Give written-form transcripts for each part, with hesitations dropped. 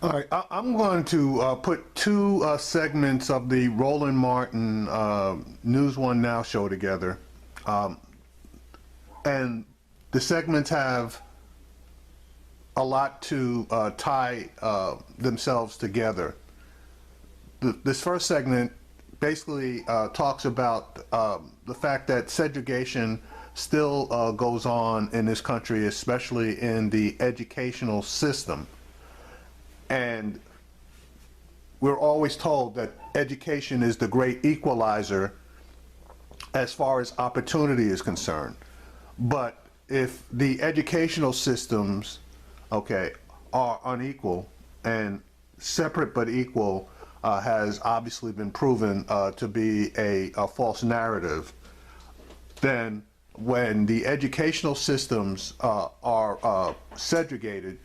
All right, I'm going to put two segments of the Roland Martin News One Now show together. And the segments have a lot to tie themselves together. This first segment basically talks about the fact that segregation still goes on in this country, especially in the educational system. And we're always told that education is the great equalizer as far as opportunity is concerned. But if the educational systems, okay, are unequal, and separate but equal has obviously been proven to be a false narrative, then when the educational systems are segregated,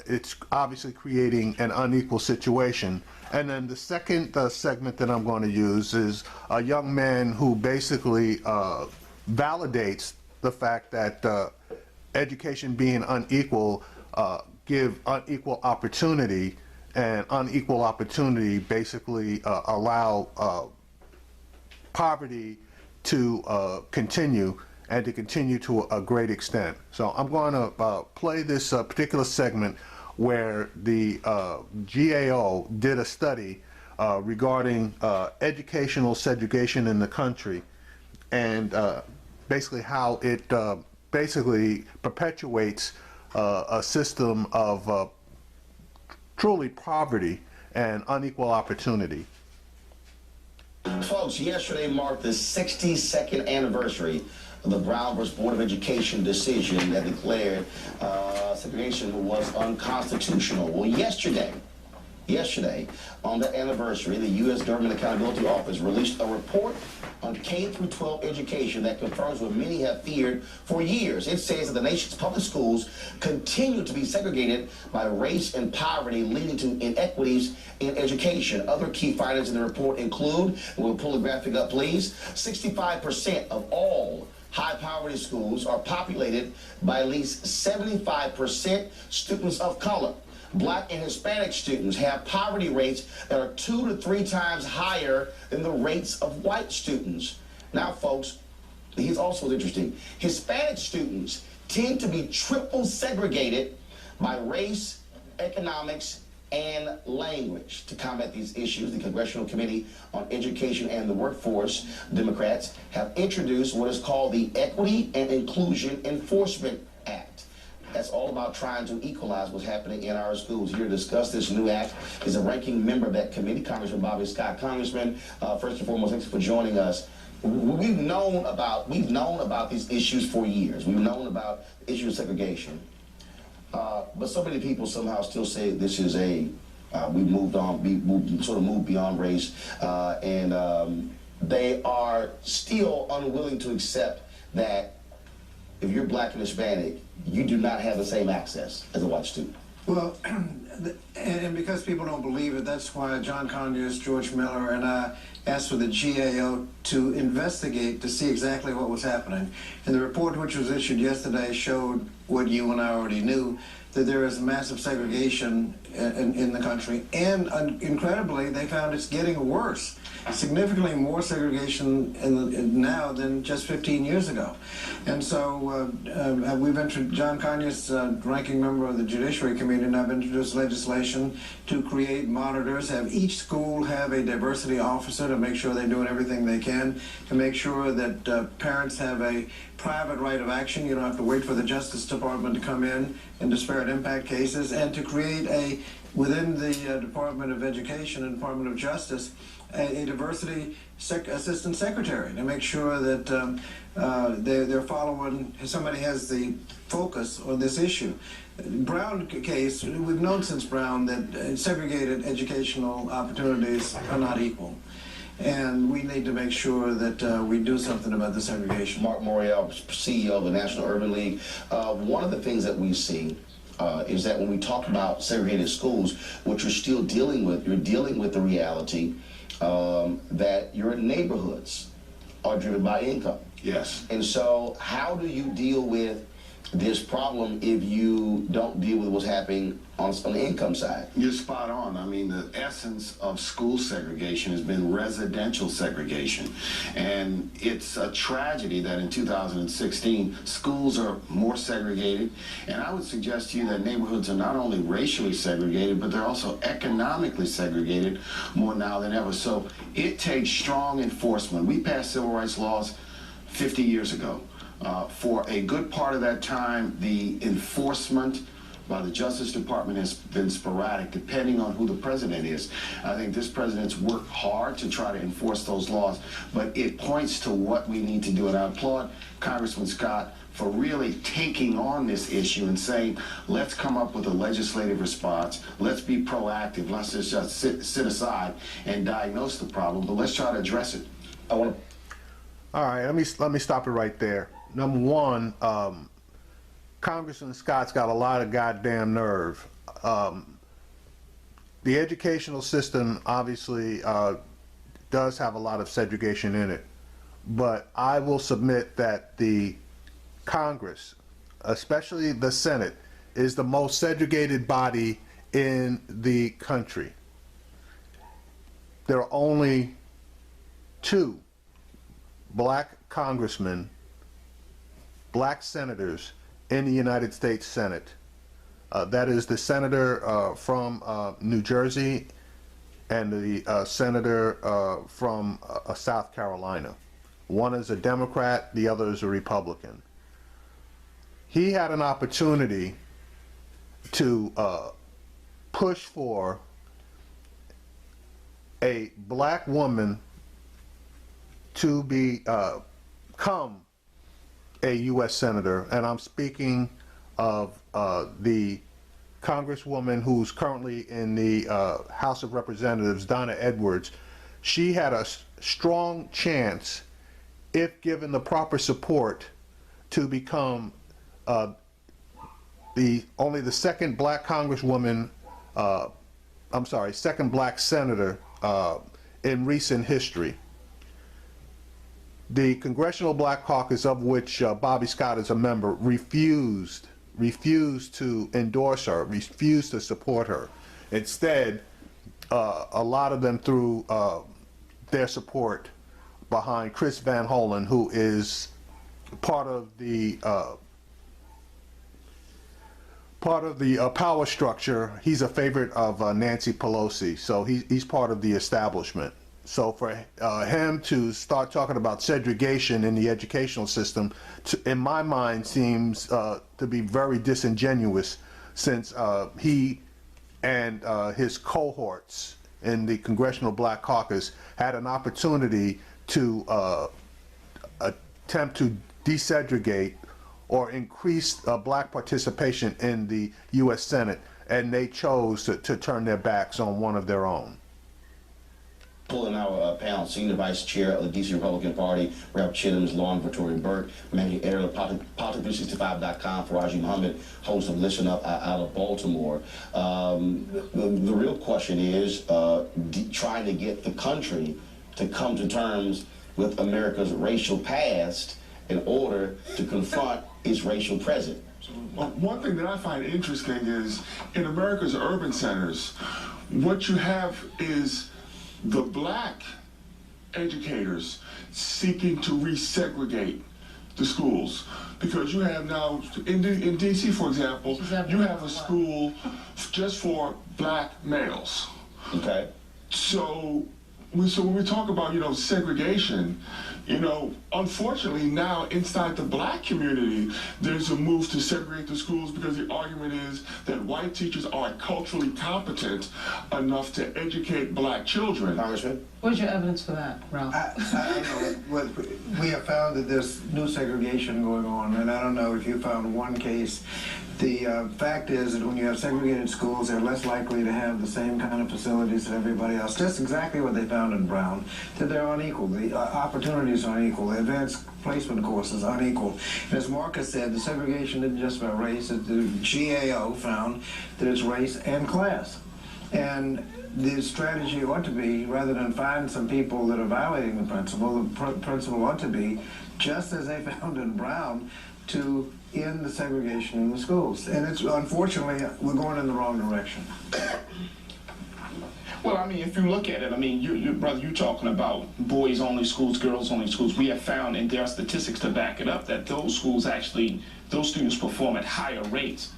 it's obviously creating an unequal situation. And then the second segment that I'm going to use is a young man who basically validates the fact that education being unequal give unequal opportunity, and unequal opportunity basically allow poverty to continue, and to continue to a great extent. So I'm going to play this particular segment where the GAO did a study regarding educational segregation in the country, and basically how it basically perpetuates a system of truly poverty and unequal opportunity. Folks, yesterday marked the 62nd anniversary of the Brown versus Board of Education decision that declared segregation was unconstitutional. Well, yesterday, on that anniversary, the U.S. Government Accountability Office released a report on K-12 education that confirms what many have feared for years. It says that the nation's public schools continue to be segregated by race and poverty, leading to inequities in education. Other key findings in the report include, and we'll pull the graphic up please, 65% of all high poverty schools are populated by at least 75% students of color. Black and Hispanic students have poverty rates that are 2 to 3 times higher than the rates of white students. Now, folks, here's also what's interesting. Hispanic students tend to be triple segregated by race, economics, and language. To combat these issues, the Congressional Committee on Education and the Workforce, Democrats, have introduced what is called the Equity and Inclusion Enforcement Act. That's all about trying to equalize what's happening in our schools. Here to discuss this new act is a ranking member of that committee, Congressman Bobby Scott. Congressman, first and foremost, thanks for joining us. We've known about these issues for years. We've known about the issue of segregation. But so many people somehow still say this is we moved beyond race, and they are still unwilling to accept that if you're black and Hispanic, you do not have the same access as a white student. Well, and because people don't believe it, that's why John Conyers, George Miller, and I asked for the GAO to investigate to see exactly what was happening. And the report which was issued yesterday showed what you and I already knew, that there is massive segregation in the country, and incredibly, they found it's getting worse. Significantly more segregation now than just 15 years ago. And so we've introduced, John Conyers, ranking member of the Judiciary Committee, and I've introduced legislation to create monitors, have each school have a diversity officer to make sure they're doing everything they can, to make sure that parents have a private right of action. You don't have to wait for the Justice Department to come in disparate impact cases, and to create within the Department of Education and Department of Justice, a diversity assistant secretary to make sure that they're following, somebody has the focus on this issue. Brown case, we've known since Brown that segregated educational opportunities are not equal. And we need to make sure that we do something about the segregation. Mark Morial, CEO of the National Urban League. One of the things that we see is that when we talk about segregated schools, what you're still dealing with, you're dealing with the reality that your neighborhoods are driven by income. Yes. And so how do you deal with this problem if you don't deal with what's happening on the income side. You're spot on. I mean, the essence of school segregation has been residential segregation. And it's a tragedy that in 2016, schools are more segregated. And I would suggest to you that neighborhoods are not only racially segregated, but they're also economically segregated more now than ever. So it takes strong enforcement. We passed civil rights laws 50 years ago. For a good part of that time, the enforcement by the Justice Department has been sporadic, depending on who the president is. I think this president's worked hard to try to enforce those laws, but it points to what we need to do. And I applaud Congressman Scott for really taking on this issue and saying, let's come up with a legislative response. Let's be proactive. Let's just sit aside and diagnose the problem, but let's try to address it. All right, let me stop it right there. Number one, Congressman Scott's got a lot of goddamn nerve. The educational system obviously does have a lot of segregation in it, but I will submit that the Congress, especially the Senate, is the most segregated body in the country. There are only 2 black congressmen, black senators in the United States Senate. That is the senator from New Jersey and the senator from South Carolina. One is a Democrat, the other is a Republican. He had an opportunity to push for a black woman to become a U.S. Senator, and I'm speaking of the Congresswoman who's currently in the House of Representatives, Donna Edwards. She had a strong chance, if given the proper support, to become only the second black Congresswoman, second black senator in recent history. The Congressional Black Caucus, of which Bobby Scott is a member, refused to endorse her, refused to support her. Instead, a lot of them threw their support behind Chris Van Hollen, who is part of the power structure. He's a favorite of Nancy Pelosi, so he's part of the establishment. So for him to start talking about segregation in the educational system, in my mind, seems to be very disingenuous, since he and his cohorts in the Congressional Black Caucus had an opportunity to attempt to desegregate or increase black participation in the U.S. Senate, and they chose to turn their backs on one of their own. In our panel, Senior Vice Chair of the D.C. Republican Party, Rep. Chittum's Lawn Victoria Burke, Managing Editor of Politics365.com, Faraji Muhammad, host of Listen Up out of Baltimore. The real question is trying to get the country to come to terms with America's racial past in order to confront its racial present. One thing that I find interesting is in America's urban centers, what you have is the black educators seeking to resegregate the schools. Because you have now, in DC, for example, you have a school just for black males. Okay. So when we talk about, segregation, unfortunately now inside the black community, there's a move to segregate the schools because the argument is that white teachers aren't culturally competent enough to educate black children. Congressman? What is your evidence for that, Ralph? I don't know. We have found that there's new segregation going on, and I don't know if you found one case. The fact is that when you have segregated schools, they're less likely to have the same kind of facilities as everybody else. Just exactly what they found in Brown, that they're unequal. The opportunities are unequal. The advanced placement courses are unequal. And as Marcus said, the segregation isn't just about race. The GAO found that it's race and class. And the strategy ought to be, rather than find some people that are violating the principle ought to be, just as they found in Brown, to end the segregation in the schools. And it's unfortunately, we're going in the wrong direction. Well, I mean, if you look at it, I mean, brother, you're talking about boys-only schools, girls-only schools. We have found, and there are statistics to back it up, that those schools actually, those students perform at higher rates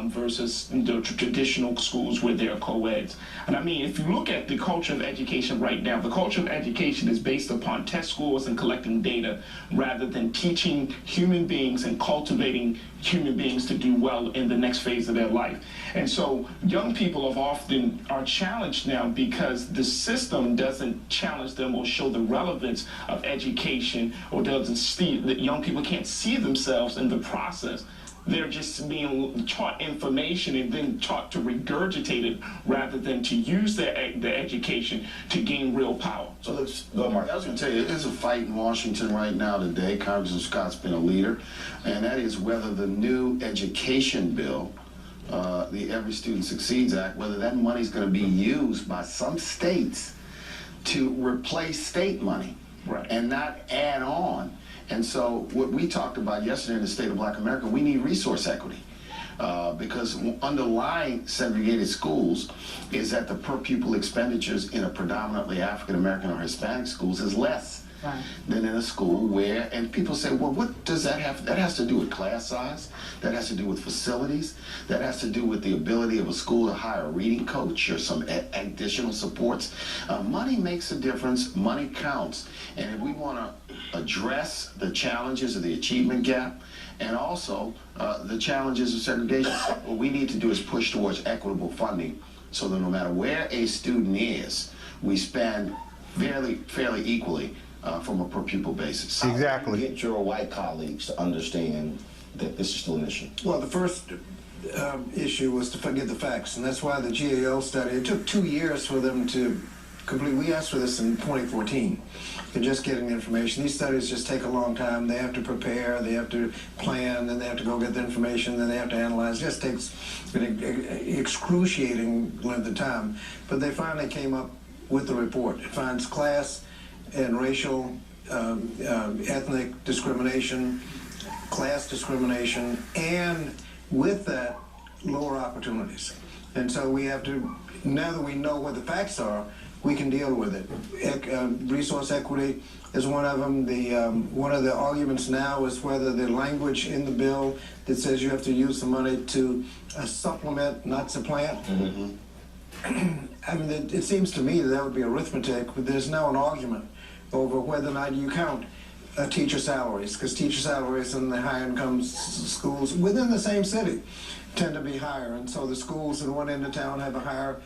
versus the traditional schools where they're co-eds. And I mean, if you look at the culture of education right now, the culture of education is based upon test scores and collecting data rather than teaching human beings and cultivating human beings to do well in the next phase of their life. And so young people are challenged now because the system doesn't challenge them or show the relevance of education, or doesn't see that young people can't see themselves in the process. They're just being taught information and then taught to regurgitate it rather than to use their education to gain real power. So let's go, Mark. I was going to tell you, there's a fight in Washington right now today. Congressman Scott's been a leader, and that is whether the new education bill, the Every Student Succeeds Act, whether that money is going to be used by some states to replace state money, Right. and not add on. And so what we talked about yesterday in the State of Black America, we need resource equity. Because underlying segregated schools is that the per pupil expenditures in a predominantly African American or Hispanic schools is less than in a school where, and people say, well, what does that have? That has to do with class size, that has to do with facilities, that has to do with the ability of a school to hire a reading coach or some additional supports. Money makes a difference, money counts. And if we want to address the challenges of the achievement gap, and also the challenges of segregation, what we need to do is push towards equitable funding so that no matter where a student is, we spend fairly equally from a per pupil basis. Exactly. Get your white colleagues to understand that this is still an issue. Well, the first issue was to get the facts, and that's why the GAO study, it took 2 years for them to complete. We asked for this in 2014. They're just getting the information. These studies just take a long time. They have to prepare, they have to plan, then they have to go get the information, then they have to analyze. It just takes an excruciating length of time. But they finally came up with the report. It finds class and racial, ethnic discrimination, class discrimination, and with that, lower opportunities. And so we have to, now that we know what the facts are, we can deal with it. Resource equity is one of them. One of the arguments now is whether the language in the bill that says you have to use the money to supplement, not supplant. I mean, it seems to me that would be arithmetic, but there's now an argument over whether or not you count teacher salaries, because teacher salaries in the high-income schools within the same city tend to be higher, and so the schools in one end of town have a higher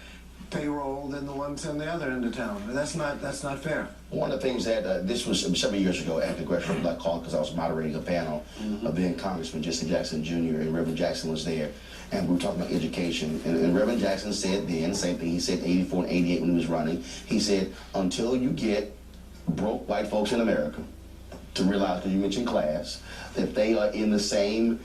payroll than the ones in the other end of town. That's not fair. One of the things that, this was several years ago at the Congressional Black Caucus, because I was moderating a panel of then Congressman Jesse Jackson Jr. and Reverend Jackson was there, and we were talking about education. And Reverend Jackson said then, same thing he said 84 and 88 when he was running, he said, until you get broke white folks in America to realize, because you mentioned class, if they are in the same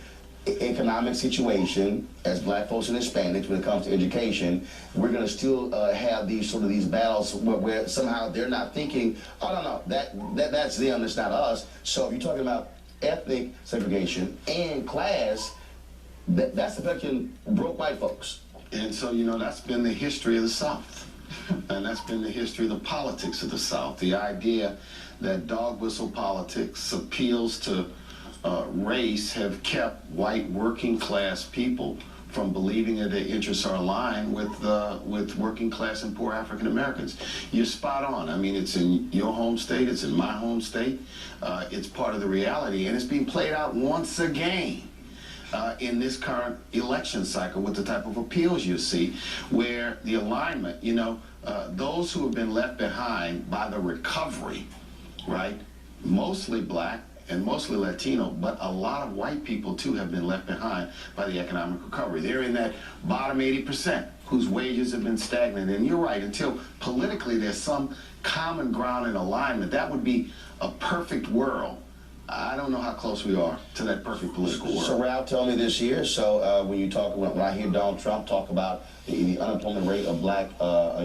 economic situation as black folks and Hispanics when it comes to education, we're going to still have these battles where somehow they're not thinking, oh no, that's them, it's not us. So if you're talking about ethnic segregation and class, that's affecting broke white folks. And so, that's been the history of the South. And that's been the history of the politics of the South. The idea that dog whistle politics, appeals to race have kept white working class people from believing that their interests are aligned with working class and poor African Americans. You're spot on. I mean, it's in your home state, it's in my home state. It's part of the reality, and it's being played out once again in this current election cycle with the type of appeals you see, where the alignment, those who have been left behind by the recovery, right, mostly black and mostly Latino, but a lot of white people too have been left behind by the economic recovery. They're in that bottom 80% whose wages have been stagnant. And you're right, until politically there's some common ground and alignment, that would be a perfect world. I don't know how close we are to that perfect political world. So Ralph, tell me this year. So when I hear Donald Trump talk about the unemployment rate of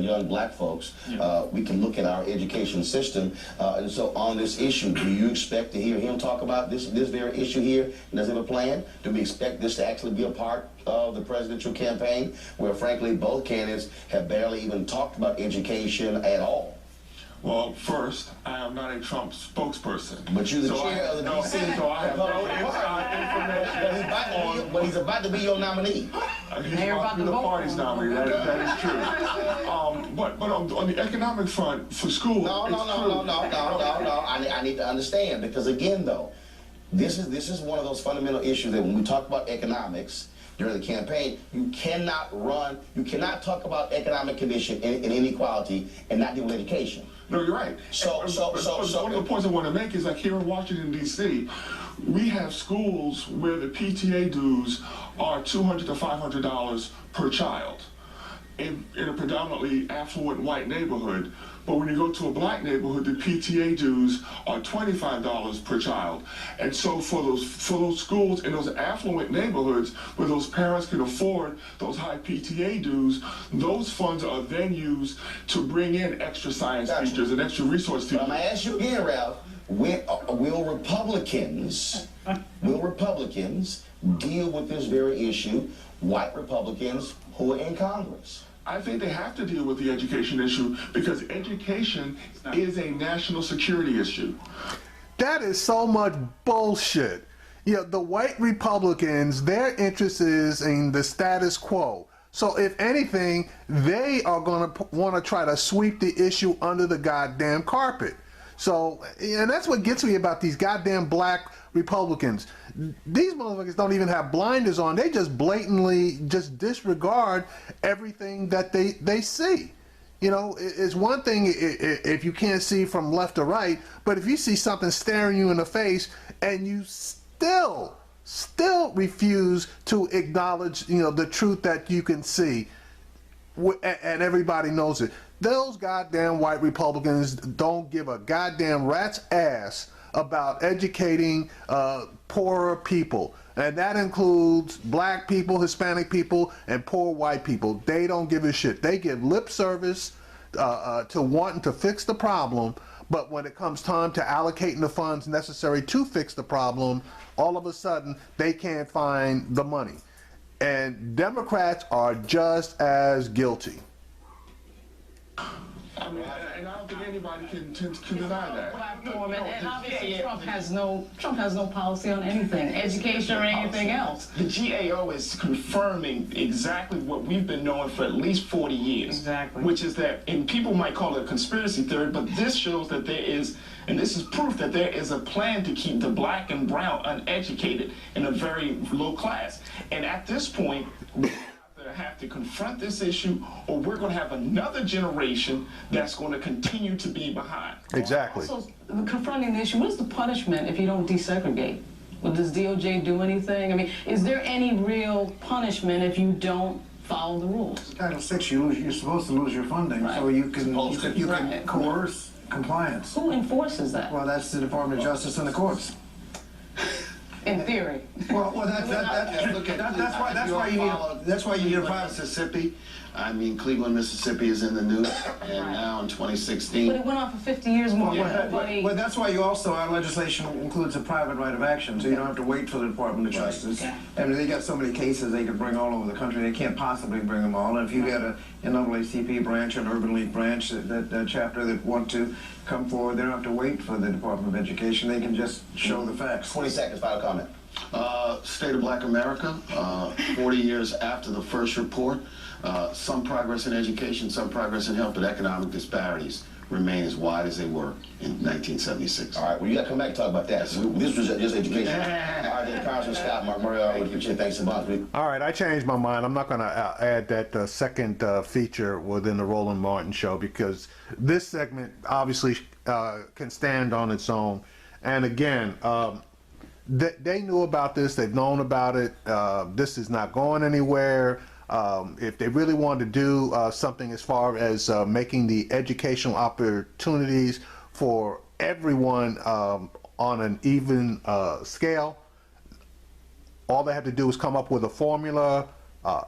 young black folks, we can look at our education system. And so on this issue, do you expect to hear him talk about this very issue here? And does he have a plan? Do we expect this to actually be a part of the presidential campaign, where frankly both candidates have barely even talked about education at all? Well, first, I am not a Trump spokesperson. But you're the chair of the DC. So I have no inside information But he's about to be your nominee. He's Now you're about about to be to the vote party's for him. nominee. That is true. But on the economic front for school, No. I need to understand, because again, though, this is one of those fundamental issues that when we talk about economics during the campaign, you cannot talk about economic condition and inequality and not deal with education. No, you're right. So One of the points I want to make is, like, here in Washington, D.C., we have schools where the PTA dues are $200 to $500 per child in a predominantly affluent white neighborhood. But when you go to a black neighborhood, the PTA dues are $25 per child. And so for those schools in those affluent neighborhoods where those parents can afford those high PTA dues, those funds are then used to bring in extra science teachers and extra resource teachers. I'm going to ask you again, Ralph, will Republicans deal with this very issue, white Republicans who are in Congress? I think they have to deal with the education issue because education is a national security issue. That is so much bullshit. The white Republicans, their interest is in the status quo. So if anything, they are going to want to try to sweep the issue under the goddamn carpet. So, and that's what gets me about these goddamn black Republicans. These motherfuckers don't even have blinders on. They just blatantly just disregard everything that they see. It's one thing if you can't see from left to right, but if you see something staring you in the face and you still refuse to acknowledge, the truth that you can see, and everybody knows it. Those goddamn white Republicans don't give a goddamn rat's ass about educating poorer people. And that includes black people, Hispanic people, and poor white people. They don't give a shit. They give lip service to wanting to fix the problem, but when it comes time to allocating the funds necessary to fix the problem, all of a sudden they can't find the money. And Democrats are just as guilty. I mean, and I don't think anybody can deny that. Platform, and obviously Trump has no policy on anything, education or anything else. The GAO is confirming exactly what we've been knowing for at least 40 years. Exactly. Which is that, and people might call it a conspiracy theory, but this shows that there is, and this is proof that there is a plan to keep the black and brown uneducated in a very low class. And at this point, we have to confront this issue, or we're going to have another generation that's going to continue to be behind. Exactly. So, confronting the issue, what is the punishment if you don't desegregate? Does DOJ do anything? I mean, is there any real punishment if you don't follow the rules? Title VI, you're supposed to lose your funding, Right. so you can Right. coerce compliance. Who enforces that? Well, that's the Department of Justice and the courts. In theory. Well, that's why you need a private. Mississippi. I mean, Cleveland, Mississippi is in the news, and Right. now in But 2016. it went on for 50 years more. Nobody. Well, that's why our legislation includes a private right of action, so you don't have to wait for the Department of Justice. Yeah. I mean, they got so many cases they could bring all over the country, they can't possibly bring them all. And if you had a NAACP branch, an Urban League branch, that chapter that want to come forward, they don't have to wait for the Department of Education, they can just show the facts. 20 seconds, final comment. State of Black America, 40 years after the first report, some progress in education, some progress in health, but economic disparities remain as wide as they were in 1976. All right, well, you got to come back and talk about that. This was just education. All right, then, Congressman Scott, Mark Murray, with your thanks so much. All right, I changed my mind. I'm not going to add that second feature within the Roland Martin show because this segment obviously can stand on its own. And again, they knew about this. They've known about it. This is not going anywhere. If they really wanted to do something as far as making the educational opportunities for everyone on an even scale. All they have to do is come up with a formula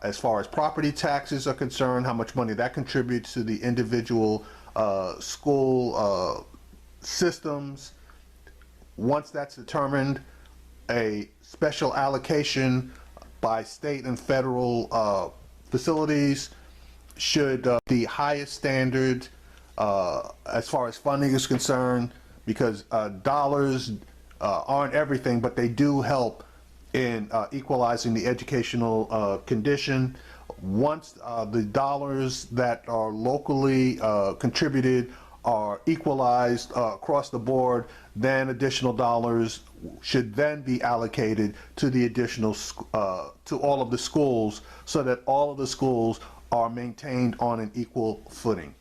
as far as property taxes are concerned, how much money that contributes to the individual school systems. Once that's determined, a special allocation by state and federal facilities should the highest standard as far as funding is concerned, because dollars aren't everything, but they do help in equalizing the educational condition. Once the dollars that are locally contributed are equalized across the board, then additional dollars should then be allocated to the additional to all of the schools, so that all of the schools are maintained on an equal footing.